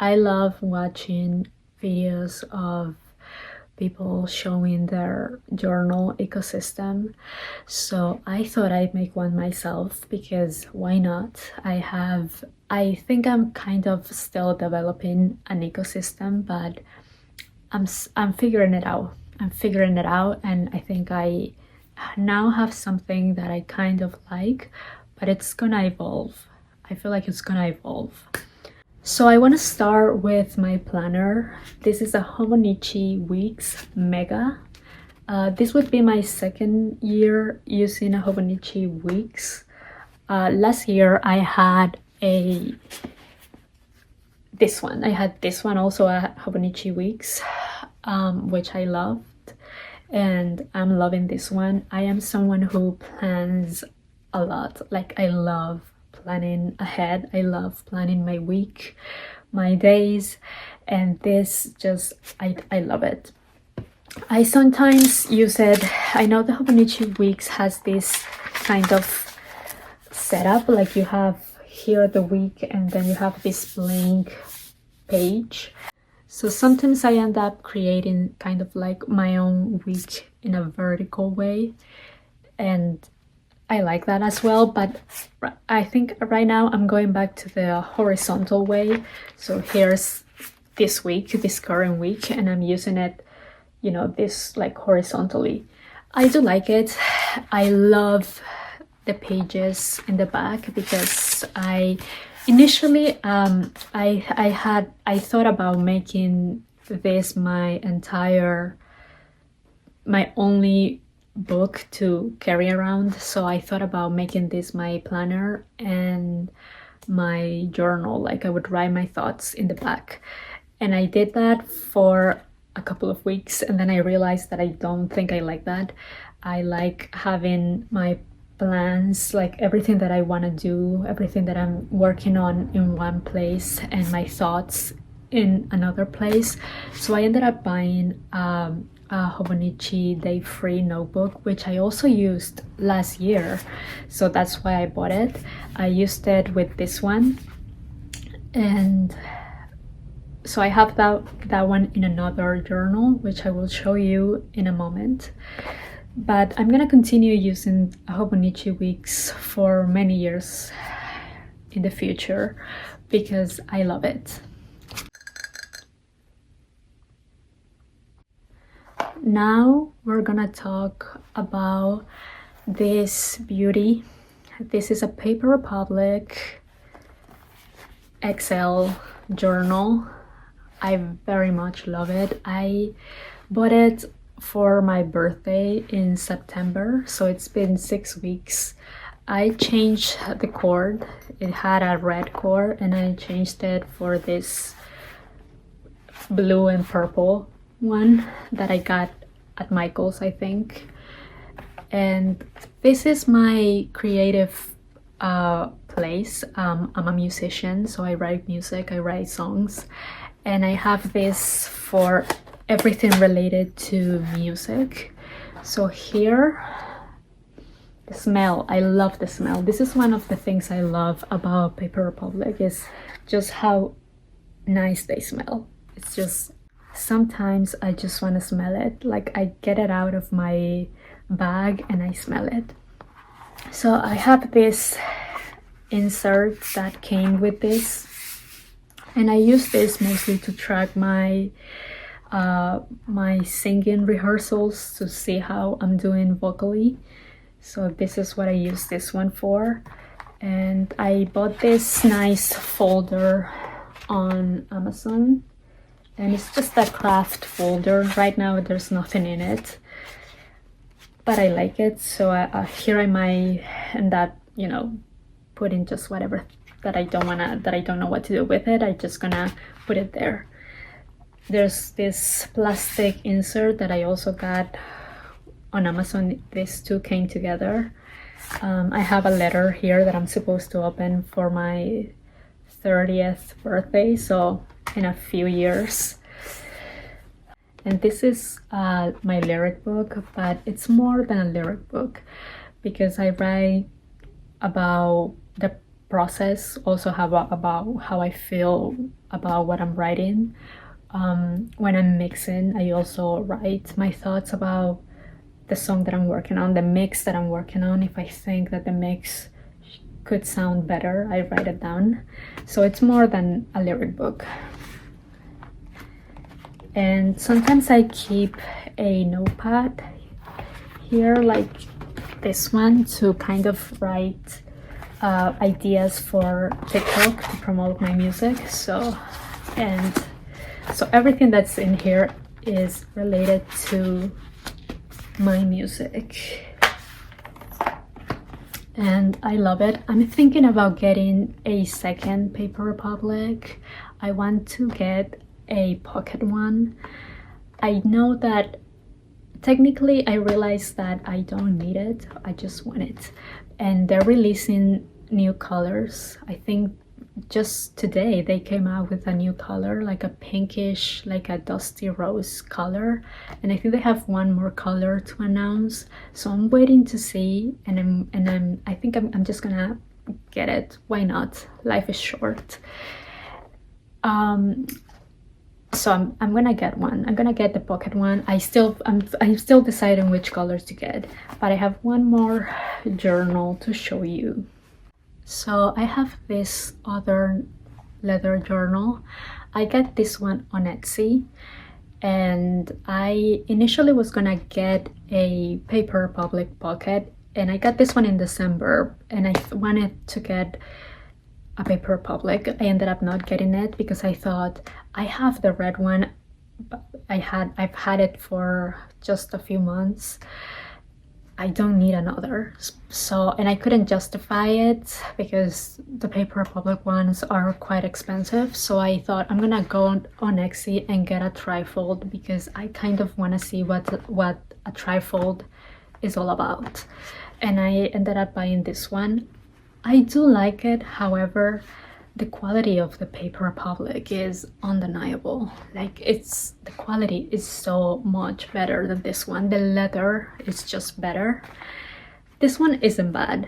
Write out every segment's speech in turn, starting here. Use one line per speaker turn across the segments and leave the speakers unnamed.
I love watching videos of people showing their journal ecosystem. So I thought I'd make one myself because why not? I think I'm kind of still developing an ecosystem, but I'm figuring it out. I'm figuring it out, and I think I now have something that I kind of like, but it's gonna evolve. I feel like it's gonna evolve. So I want to start with my planner. This is a Hobonichi Weeks Mega. This would be my second year using a Hobonichi Weeks. Last year I had this one. I had this one also at Hobonichi Weeks, which I loved, and I'm loving this one. I am someone who plans a lot. Like, I love planning ahead. I love planning my week, my days, and this just, I love it. I sometimes use it. I know the Hobonichi Weeks has this kind of setup, like you have here the week and then you have this blank page. So sometimes I end up creating kind of like my own week in a vertical way, and I like that as well, but I think right now I'm going back to the horizontal way. So here's this week, this current week, and I'm using it, you know, this like horizontally. I do like it. I love the pages in the back because I initially I thought about making this my only book to carry around. So I thought about making this my planner and my journal. Like, I would write my thoughts in the back, and I did that for a couple of weeks, and then I realized that I don't think I like that. I like having my plans, like everything that I want to do, everything that I'm working on in one place, and my thoughts in another place. So I ended up buying a Hobonichi Day Free notebook, which I also used last year, so that's why I bought it. I used it with this one, and so I have that one in another journal, which I will show you in a moment. But I'm gonna continue using Hobonichi Weeks for many years in the future because I love it. Now we're gonna talk about this beauty. This is a Paper Republic XL journal. I very much love it. I bought it for my birthday in September, so it's been 6 weeks. I changed the cord. It had a red cord and I changed it for this blue and purple one that I got at Michael's, I think. And this is my creative place. I'm a musician, so I write music, I write songs, and I have this for everything related to music. So here, the smell, I love the smell. This is one of the things I love about Paper Republic, is just how nice they smell. It's just, sometimes I just want to smell it. Like, I get it out of my bag and I smell it. So I have this insert that came with this, and I use this mostly to track my singing rehearsals, to see how I'm doing vocally. So this is what I use this one for. And I bought this nice folder on Amazon, and it's just a craft folder. Right now there's nothing in it, but I like it. So here I might end up, you know, putting just whatever that I don't know what to do with it. I just gonna put it there. There's this plastic insert that I also got on Amazon. These two came together. I have a letter here that I'm supposed to open for my 30th birthday, so in a few years. And this is my lyric book, but it's more than a lyric book because I write about process also about how I feel about what I'm writing. When I'm mixing, I also write my thoughts about the song that I'm working on, the mix that I'm working on. If I think that the mix could sound better, I write it down. So it's more than a lyric book. And sometimes I keep a notepad here, like this one, to kind of write ideas for TikTok to promote my music. So everything that's in here is related to my music, and I love it. I'm thinking about getting a second Paper Republic. I want to get a pocket one. I know that technically I realize that I don't need it, I just want it. And they're releasing new colors. I think just today they came out with a new color, like a pinkish, like a dusty rose color, and I think they have one more color to announce. So I'm waiting to see, and I think I'm just gonna get it. Why not? Life is short. So I'm gonna get one. I'm gonna get the pocket one. I'm still deciding which colors to get, but I have one more journal to show you. So I have this other leather journal. I got this one on Etsy, and I initially was gonna get a Paper Republic pocket, and I got this one in December, and I wanted to get a Paper Republic. I ended up not getting it because I thought, I have the red one. I've had it for just a few months. I don't need another. So, and I couldn't justify it because the Paper Republic ones are quite expensive. So I thought, I'm gonna go on Etsy and get a trifold, because I kind of want to see what a trifold is all about. And I ended up buying this one. I do like it, however, the quality of the Paper Republic is undeniable. Like, the quality is so much better than this one. The leather is just better. This one isn't bad,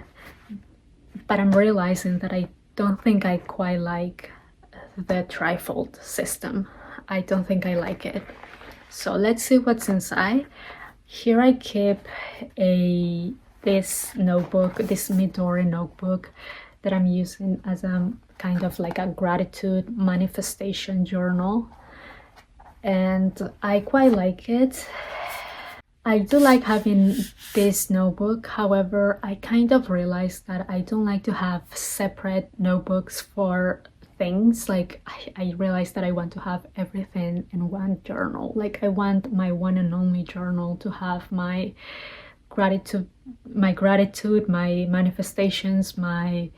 but I'm realizing that I don't think I quite like the trifold system. I don't think I like it. So let's see what's inside. Here I keep this notebook, this Midori notebook that I'm using as a kind of like a gratitude manifestation journal, and I quite like it. I do like having this notebook. However, I kind of realized that I don't like to have separate notebooks for things. Like, I realized that I want to have everything in one journal. Like, I want my one and only journal to have my gratitude, my manifestations, my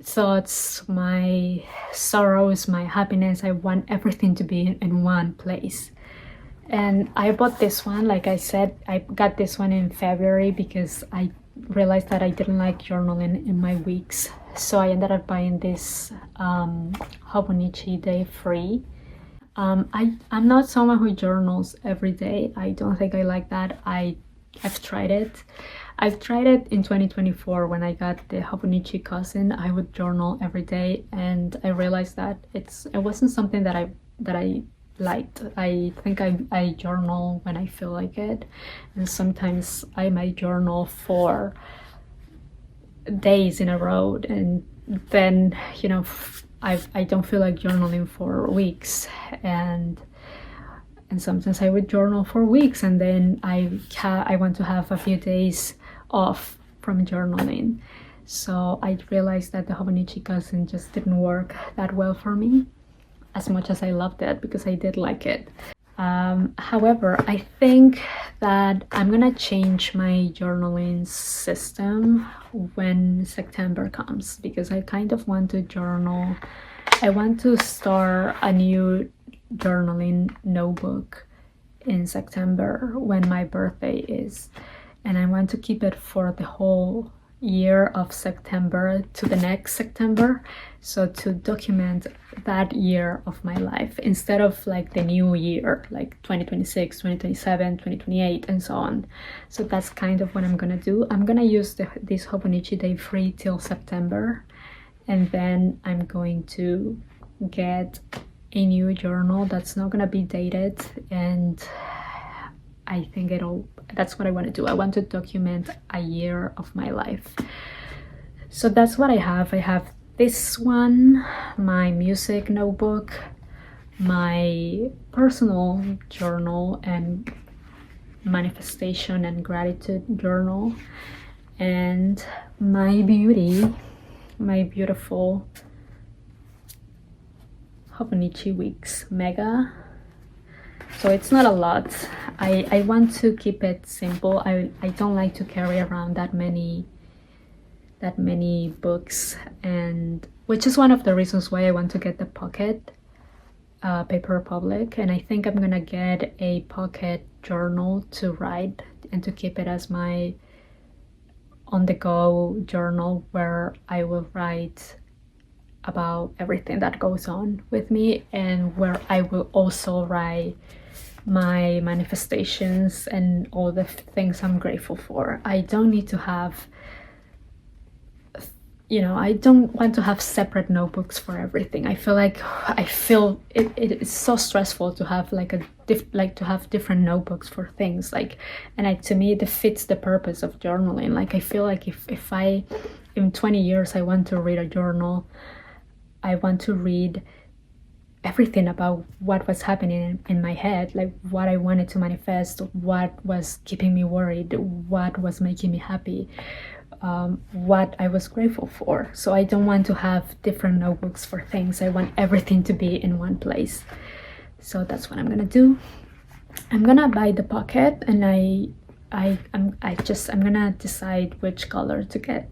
thoughts, my sorrows, my happiness. I want everything to be in one place. And I bought this one, like I said, I got this one in February because I realized that I didn't like journaling in my weeks. So I ended up buying this Hobonichi Day Free. I'm not someone who journals every day. I don't think I like that. I've tried it. I've tried it in 2024 when I got the Hobonichi Cousin. I would journal every day, and I realized that it wasn't something that I liked. I think I journal when I feel like it, and sometimes I might journal for days in a row, and then, you know, I don't feel like journaling for weeks, and sometimes I would journal for weeks, and then I want to have a few days off from journaling. So I realized that the Hobonichi Cousin just didn't work that well for me, as much as I loved it, because I did like it. However, I think that I'm gonna change my journaling system when September comes, because I kind of want to journal. I want to start a new journaling notebook in September when my birthday is, and I want to keep it for the whole year of September to the next September, so to document that year of my life instead of like the new year, like 2026, 2027, 2028, and so on. So that's kind of what I'm gonna do. I'm gonna use this Hobonichi Day Free till September, and then I'm going to get a new journal that's not gonna be dated, and I think that's what I want to do. I want to document a year of my life. So that's what I have. I have this one, my music notebook, my personal journal and manifestation and gratitude journal, and my beautiful Hobonichi Weeks Mega. So it's not a lot. I want to keep it simple. I don't like to carry around that many books, and which is one of the reasons why I want to get the pocket Paper Republic, and I think I'm gonna get a pocket journal to write and to keep it as my on-the-go journal, where I will write about everything that goes on with me, and where I will also write my manifestations and all the things I'm grateful for. I don't need to have, I don't want to have separate notebooks for everything. I feel it is so stressful to have to have different notebooks for things, to me it defeats the purpose of journaling. I feel like if I, in 20 years, I want to read a journal, I want to read everything about what was happening in my head, what I wanted to manifest, what was keeping me worried, what was making me happy, what I was grateful for. So I don't want to have different notebooks for things. I want everything to be in one place. So that's what I'm gonna do. I'm gonna buy the pocket, and I'm gonna decide which color to get.